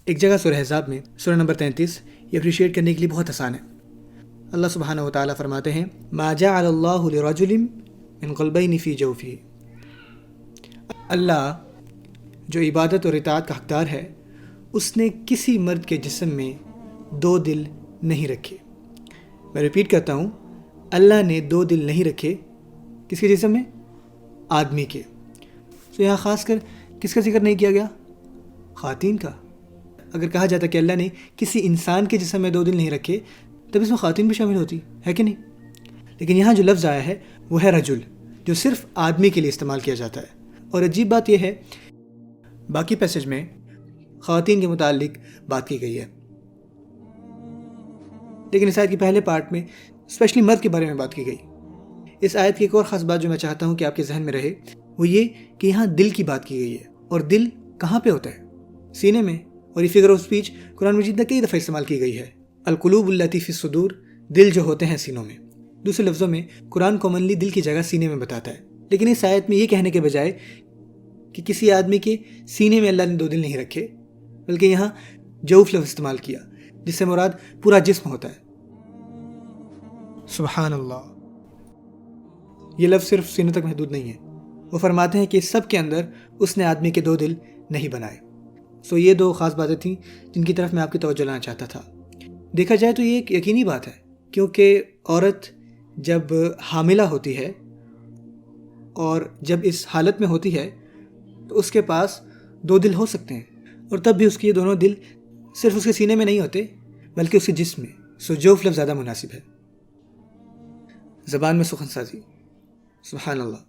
ایک جگہ سورہ احزاب میں سورہ نمبر 33 یہ اپریشیٹ کرنے کے لیے بہت آسان ہے۔ اللہ سبحانہ و تعالیٰ فرماتے ہیں ما جعل اللہ لرجل من قلبین فی جوفہ، اللہ جو عبادت اور اطاعت کا حقدار ہے اس نے کسی مرد کے جسم میں 2 دل نہیں رکھے۔ میں ریپیٹ کرتا ہوں، اللہ نے 2 دل نہیں رکھے کس کے جسم میں؟ آدمی کے۔ تو یہاں خاص کر کس کا ذکر نہیں کیا گیا؟ خواتین کا۔ اگر کہا جاتا کہ اللہ نے کسی انسان کے جسم میں 2 دل نہیں رکھے تب اس میں خواتین بھی شامل ہوتی ہے کہ نہیں؟ لیکن یہاں جو لفظ آیا ہے وہ ہے رجل، جو صرف آدمی کے لیے استعمال کیا جاتا ہے۔ اور عجیب بات یہ ہے باقی پیسج میں خواتین کے متعلق بات کی گئی ہے، لیکن اس آیت کے پہلے پارٹ میں اسپیشلی مرد کے بارے میں بات کی گئی۔ اس آیت کی ایک اور خاص بات جو میں چاہتا ہوں کہ آپ کے ذہن میں رہے وہ یہ کہ یہاں دل کی بات کی گئی ہے، اور دل کہاں پہ ہوتا ہے؟ سینے میں۔ اور یہ فگر آف اسپیچ قرآن مجید میں کئی دفعہ استعمال کی گئی ہے، القلوب اللاتی فی الصدور، دل جو ہوتے ہیں سینوں میں۔ دوسرے لفظوں میں قرآن کامنلی دل کی جگہ سینے میں بتاتا ہے، لیکن اس آیت میں یہ کہنے کے بجائے کہ کسی آدمی کے سینے میں اللہ نے 2 دل نہیں رکھے، بلکہ یہاں جوف لفظ استعمال کیا جس سے مراد پورا جسم ہوتا ہے۔ سبحان اللہ، یہ لفظ صرف سینوں تک محدود نہیں ہے۔ وہ فرماتے ہیں کہ سب کے اندر اس نے آدمی کے 2 دل نہیں بنائے۔ یہ 2 خاص باتیں تھیں جن کی طرف میں آپ کی توجہ لانا چاہتا تھا۔ دیکھا جائے تو یہ ایک یقینی بات ہے، کیونکہ عورت جب حاملہ ہوتی ہے اور جب اس حالت میں ہوتی ہے تو اس کے پاس 2 دل ہو سکتے ہیں، اور تب بھی اس کے یہ دونوں دل صرف اس کے سینے میں نہیں ہوتے بلکہ اس کے جسم میں۔ جوف لفظ زیادہ مناسب ہے۔ زبان میں سخن سازی، سبحان اللہ۔